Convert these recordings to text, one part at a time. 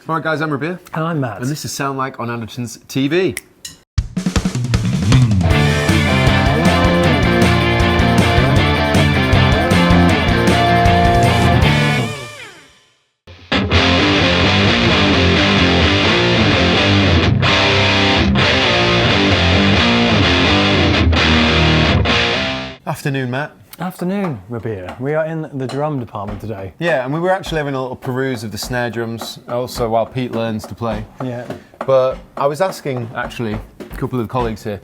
Alright guys, I'm Rabea. And I'm Matt. And this is Sound Like on Andertons TV. Afternoon, Matt. Afternoon, Rabea. We are in the drum department today. Yeah, and we were actually having a little peruse of the snare drums, also while Pete learns to play. Yeah. But I was asking, actually, a couple of colleagues here,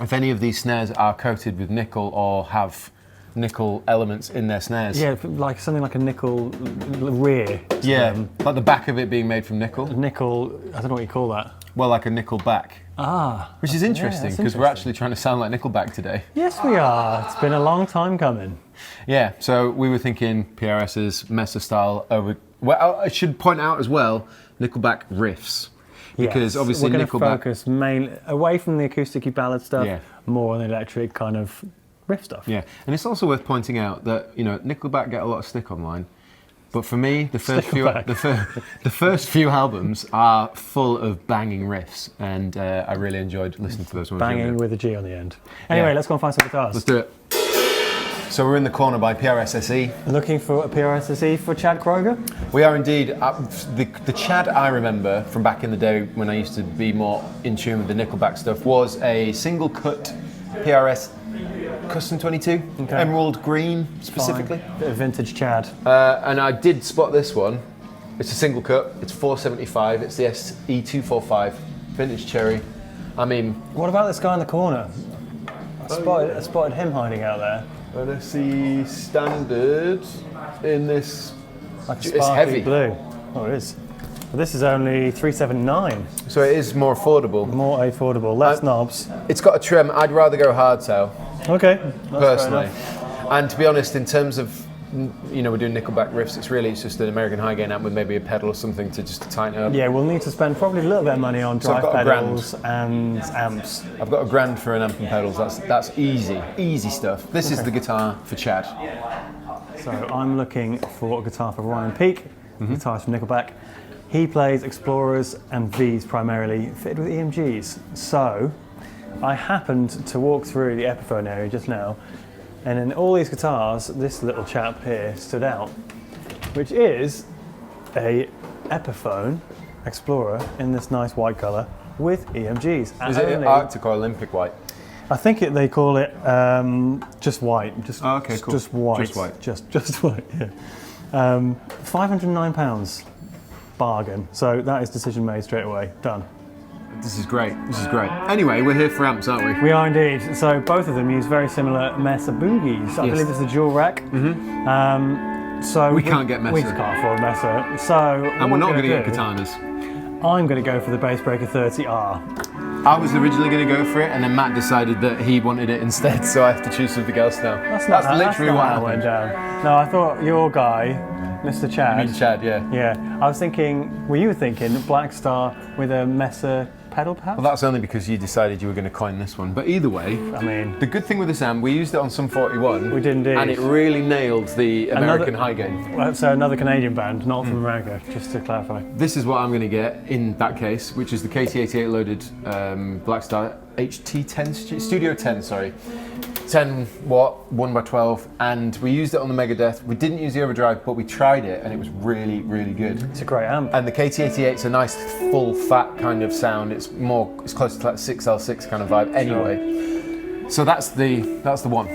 if any of these snares are coated with nickel or have nickel elements in their snares. Yeah, like something like a nickel rear. Yeah, like the back of it being made from nickel. Nickel, I don't know what you call that. Well, like a nickel back. Ah. Which is interesting, because we're actually trying to sound like Nickelback today. Yes, we are. It's been a long time coming. Yeah, so we were thinking PRS's Mesa style over... Well, I should point out as well, Nickelback riffs. Because yes, obviously we're going Nickelback... to focus mainly away from the acoustic-y ballad stuff, more on the electric kind of riff stuff. Yeah, and it's also worth pointing out that, you know, Nickelback get a lot of stick online. But for me, the first few albums are full of banging riffs, and I really enjoyed listening to those ones. Banging with a G on the end. Anyway, let's go and find some guitars. Let's do it. So we're in the corner by PRS SE. Looking for a PRS SE for Chad Kroeger? We are indeed. The Chad I remember from back in the day when I used to be more in tune with the Nickelback stuff was a single cut PRS Custom 22, emerald green specifically. Bit of vintage Chad. And I did spot this one. It's a single cut, it's 475, it's the SE245, vintage cherry. I mean... What about this guy in the corner? I spotted him hiding out there. An SE standard in this... Like a it's heavy. Blue. Oh, it is. Well, this is only $379. So it is more affordable. More affordable, less knobs. It's got a trim. I'd rather go hardtail. Okay. Personally. And to be honest, in terms of, you know, we're doing Nickelback riffs, it's just an American high gain amp with maybe a pedal or something to just tighten it up. Yeah, we'll need to spend probably a little bit of money on drive pedals and amps. I've got $1,000 for an amp and pedals. That's easy stuff. This is the guitar for Chad. So I'm looking for a guitar for Ryan Peake, guitarist from Nickelback. He plays Explorers and V's primarily, fitted with EMGs. So I happened to walk through the Epiphone area just now, and in all these guitars, this little chap here stood out, which is a Epiphone Explorer in this nice white colour with EMGs. Is it Arctic or Olympic white? I think they call it just white. Just, okay, cool. Just white. Just white. Just white, yeah. £509. Bargain. So that is decision made straight away. Done. This is great. This is great. Anyway, we're here for amps, aren't we? We are indeed. So both of them use very similar Mesa boogies. I believe it's a dual rack. So we can't get Mesa. We can't afford Mesa. So and we're not going to get katanas. I'm going to go for the Bassbreaker 30R. I was originally going to go for it, and then Matt decided that he wanted it instead, so I have to choose something else now. That's literally what happened. Went down. No, I thought your guy, Mr. Chad. Mr. Chad, yeah. Yeah, I was thinking, you were thinking Blackstar with a Mesa pedal perhaps? Well, that's only because you decided you were going to coin this one. But either way, I mean, the good thing with this amp, we used it on some 41. We did indeed. And it really nailed the American high gain. Well, so another Canadian band, not from America, just to clarify. This is what I'm going to get in that case, which is the KT88 loaded Blackstar HT10, Studio 10, sorry. 10 watt, 1x12, and we used it on the Megadeth. We didn't use the overdrive, but we tried it, and it was really, really good. It's a great amp. And the KT88's a nice, full, fat kind of sound. It's closer to that 6L6 kind of vibe anyway. So that's the one.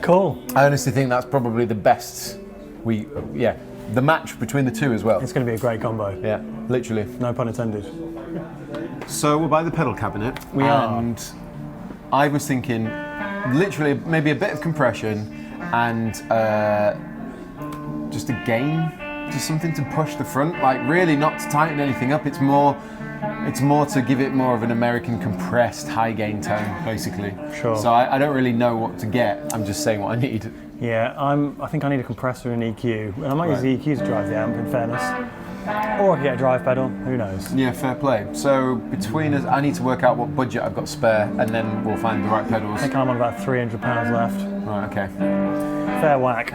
Cool. I honestly think that's probably the best, the match between the two as well. It's going to be a great combo. Yeah, literally. No pun intended. So we're by the pedal cabinet. We are. And I was thinking, literally maybe a bit of compression and just a gain, just something to push the front, like really not to tighten anything up. It's more to give it more of an American compressed high gain tone, basically. Sure. So I don't really know what to get. I'm just saying what I need. Yeah, I think I need a compressor and EQ, and I might use the EQ to drive the amp, in fairness. Or I could get a drive pedal, who knows? Yeah, fair play. So between us, I need to work out what budget I've got spare, and then we'll find the right pedals. I think I'm on about £300 left. Right, okay. Fair whack.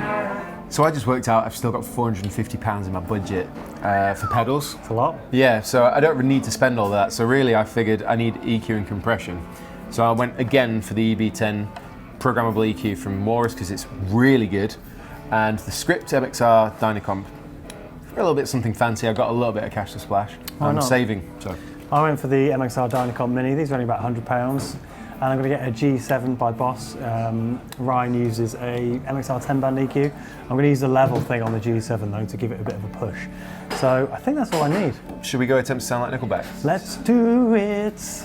So I just worked out I've still got £450 in my budget for pedals. It's a lot. Yeah, so I don't really need to spend all that. So really I figured I need EQ and compression. So I went again for the EB10 programmable EQ from Morris because it's really good. And the Script MXR Dynacomp. For a little bit something fancy, I've got a little bit of cash to splash. I'm saving, so. I went for the MXR Dynacomp Mini. These are only about £100. And I'm going to get a G7 by Boss. Ryan uses a MXR 10-band EQ. I'm going to use the level thing on the G7 though to give it a bit of a push. So I think that's all I need. Should we go attempt to sound like Nickelback? Let's do it.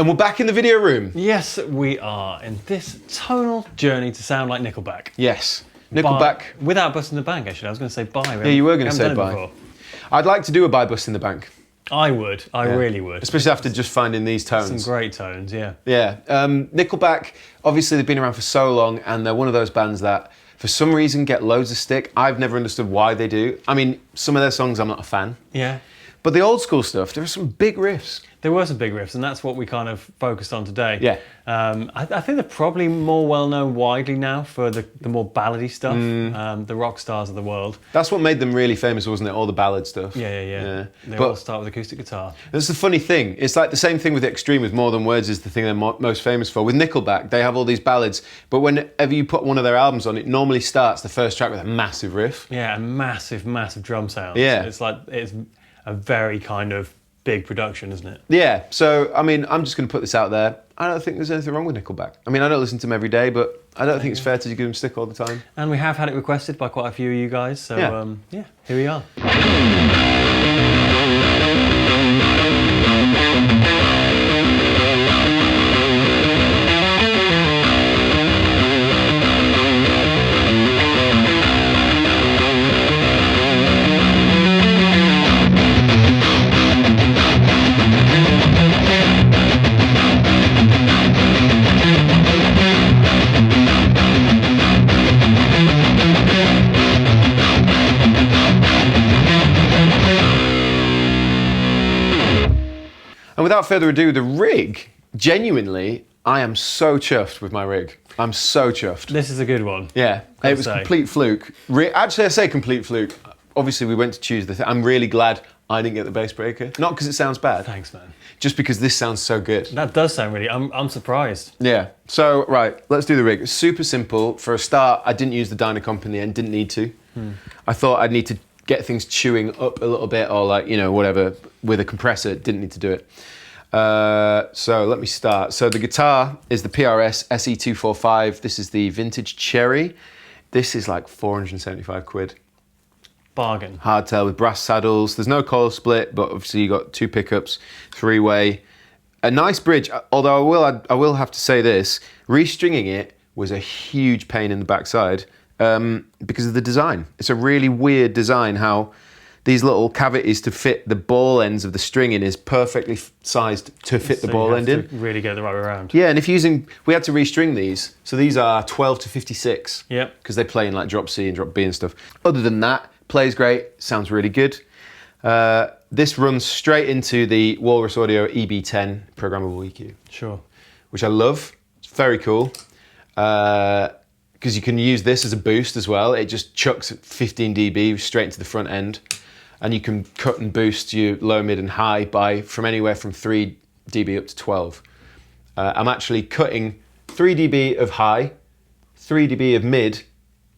And we're back in the video room. Yes, we are in this tonal journey to sound like Nickelback. Yes, Nickelback. Without busting the bank, actually. I was going to say bye. Yeah, you were going to say bye. I'd like to do a bye bust in the bank. I would. I really would. Especially after just finding these tones. Some great tones, yeah. Yeah. Nickelback, obviously they've been around for so long and they're one of those bands that for some reason get loads of stick. I've never understood why they do. I mean, some of their songs I'm not a fan. Yeah. But the old school stuff, there are some big riffs. There were some big riffs, and that's what we kind of focused on today. Yeah. I think they're probably more well-known widely now for the more ballady stuff, the rock stars of the world. That's what made them really famous, wasn't it? All the ballad stuff. Yeah. They all start with acoustic guitar. That's the funny thing. It's like the same thing with Extreme, with More Than Words is the thing they're most famous for. With Nickelback, they have all these ballads, but whenever you put one of their albums on, it normally starts the first track with a massive riff. Yeah, a massive drum sound. Yeah. It's a very kind of big production, isn't it? Yeah, so, I mean, I'm just going to put this out there. I don't think there's anything wrong with Nickelback. I mean, I don't listen to them every day, but I don't think it's fair to give them stick all the time. And we have had it requested by quite a few of you guys, so yeah, here we are. And without further ado, the rig, genuinely, I am so chuffed with my rig. I'm so chuffed. This is a good one. Yeah, it was complete fluke. Actually, I say complete fluke. Obviously, we went to choose the thing. I'm really glad I didn't get the Bassbreaker. Not because it sounds bad. Thanks, man. Just because this sounds so good. That does sound really, I'm surprised. Yeah, so, right, let's do the rig. It's super simple. For a start, I didn't use the Dynacomp in the end, didn't need to. I thought I'd need to get things chewing up a little bit or like, you know, whatever, with a compressor, didn't need to do it. So let me start. So the guitar is the PRS SE 245. This is the vintage Cherry. This is like 475 quid. Bargain. Hardtail with brass saddles. There's no coil split, but obviously you got 2 pickups, 3-way. A nice bridge, although I will have to say this, restringing it was a huge pain in the backside because of the design. It's a really weird design how these little cavities to fit the ball ends of the string in is perfectly sized to fit the ball end in. Really get the right way around. Yeah, and if we had to restring these, so these are 12 to 56. Yep. Because they play in like drop C and drop B and stuff. Other than that, plays great, sounds really good. This runs straight into the Walrus Audio EB10 programmable EQ. Sure. Which I love. It's very cool. Because you can use this as a boost as well. It just chucks 15 dB straight into the front end. And you can cut and boost your low, mid and high from anywhere from 3 dB up to 12. I'm actually cutting 3 dB of high, 3 dB of mid,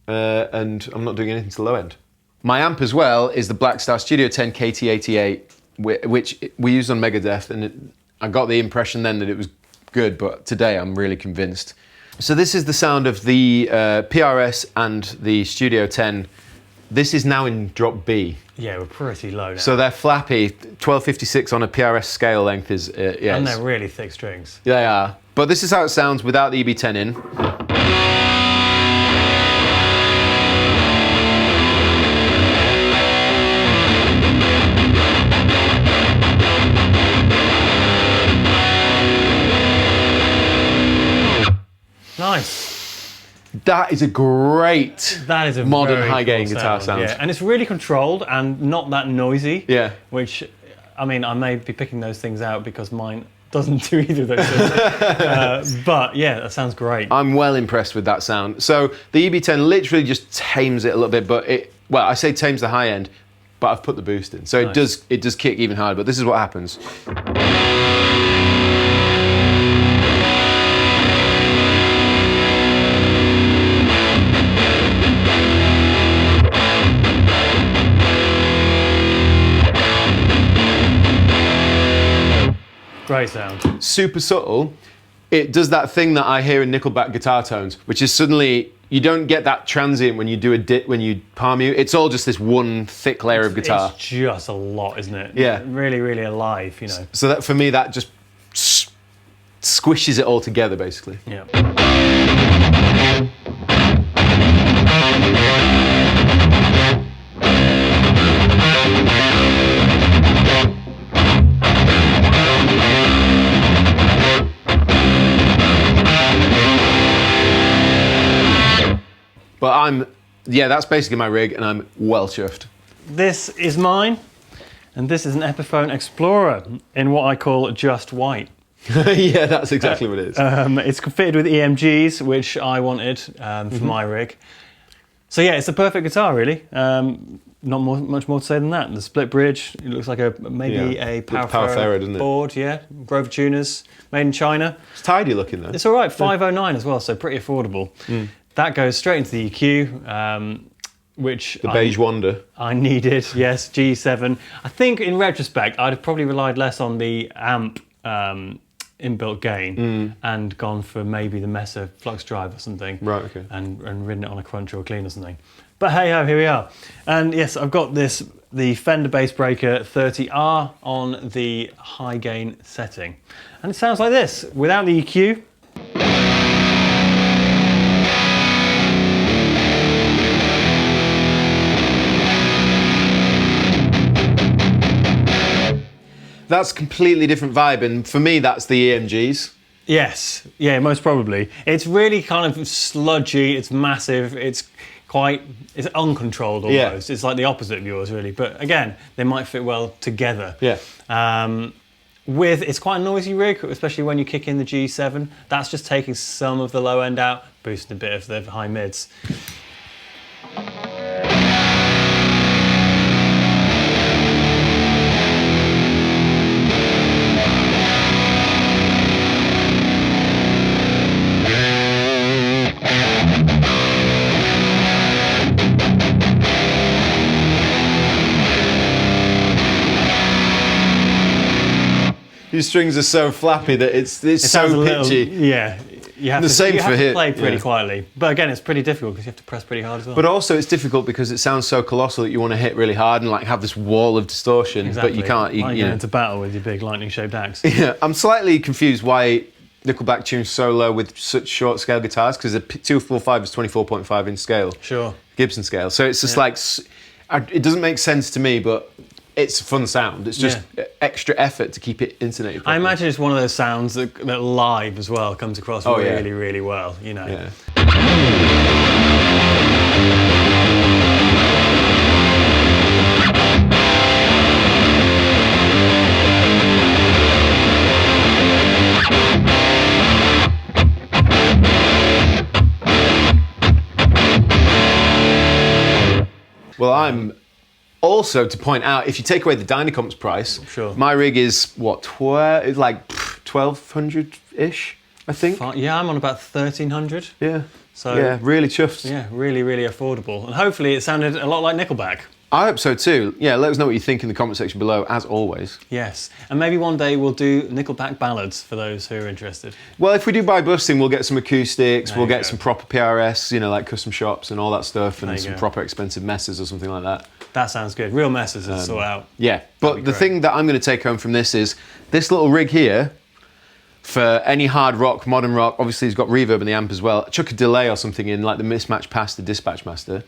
and I'm not doing anything to the low end. My amp as well is the Blackstar Studio 10 KT88, which we used on Megadeth, and I got the impression then that it was good, but today I'm really convinced. So this is the sound of the PRS and the Studio 10. This is now in drop B. Yeah, we're pretty low now. So they're flappy. 1256 on a PRS scale length is, yeah. And they're really thick strings. They are. But this is how it sounds without the EB10 in. That is a great That is a modern very high-gain cool guitar sound. Yeah, and it's really controlled and not that noisy. Yeah. Which, I mean, I may be picking those things out because mine doesn't do either of those things. But yeah, that sounds great. I'm well impressed with that sound. So the EB10 literally just tames it a little bit, but well, I say tames the high end, but I've put the boost in. So Nice. it does kick even harder, but this is what happens. Great sound. Super subtle. It does that thing that I hear in Nickelback guitar tones, which is suddenly you don't get that transient when you do when you palm mute. It's all just this one thick layer of guitar. It's just a lot, isn't it? Yeah. Really, really alive, you know. So that for me, that just squishes it all together, basically. Yeah. But that's basically my rig, and I'm well chuffed. This is mine, and this is an Epiphone Explorer in what I call just white. Yeah, that's exactly what it is. It's fitted with EMGs, which I wanted for my rig. So yeah, it's a perfect guitar, really. Not much more to say than that. The split bridge, it looks like maybe a Power Ferret, doesn't it? board, yeah. Grover tuners, made in China. It's tidy looking though. It's all right, 509 as well, so pretty affordable. That goes straight into the EQ, which The Beige Wonder. I needed, yes, G7. I think in retrospect, I'd have probably relied less on the amp inbuilt gain and gone for maybe the Mesa Flux Drive or something. Right, okay. And ridden it on a crunch or a clean or something. But hey ho, here we are. And yes, I've got the Fender Bassbreaker 30R on the high gain setting. And it sounds like this, without the EQ. That's a completely different vibe, and for me, that's the EMGs. Yes, yeah, most probably. It's really kind of sludgy, it's massive, it's uncontrolled almost. Yeah. It's like the opposite of yours, really. But again, they might fit well together. Yeah. It's quite a noisy rig, especially when you kick in the G7. That's just taking some of the low end out, boosting a bit of the high mids. These strings are so flappy that it's so pitchy. Yeah. You have the same you for have to hit, play pretty quietly. But again, it's pretty difficult because you have to press pretty hard as well. But also it's difficult because it sounds so colossal that you want to hit really hard and like have this wall of distortion, exactly. but you can't. You get into battle with your big lightning-shaped axe. Yeah, I'm slightly confused why Nickelback tunes so low with such short scale guitars, because the 245 is 24.5 inch scale. Sure. Gibson scale. So it's just like, it doesn't make sense to me, but it's a fun sound. It's just extra effort to keep it intonated properly. I imagine it's one of those sounds that live as well comes across really, really well, you know. Yeah. Well, I'm also to point out, if you take away the Dynacomp's price, my rig is what, it's like 1,200-ish, I think. Yeah, I'm on about 1,300. Yeah. So yeah, really chuffed. Yeah, really, really affordable. And hopefully it sounded a lot like Nickelback. I hope so too. Yeah, let us know what you think in the comment section below, as always. Yes, and maybe one day we'll do Nickelback ballads for those who are interested. Well, if we do buy busting, we'll get some acoustics, we'll get some proper PRS, you know, like custom shops and all that stuff, and some proper expensive messes or something like that. That sounds good. Real messes to sort out. Yeah, but the thing that I'm going to take home from this is this little rig here. For any hard rock, modern rock, obviously it's got reverb in the amp as well. Chuck a delay or something in, like the mismatch pass, the dispatch master.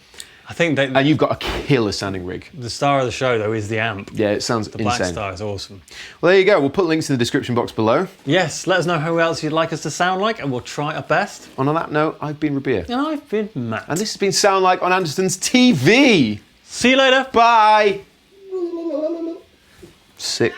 I think that And you've got a killer sounding rig. the star of the show, though, is the amp. Yeah, it sounds The insane. Blackstar is awesome. Well, there you go. We'll put links in the description box below. Yes, let us know who else you'd like us to sound like, and we'll try our best. And on that note, I've been Rabea. And I've been Matt. And this has been Sound Like on Andertons TV. See you later. Bye. Sick.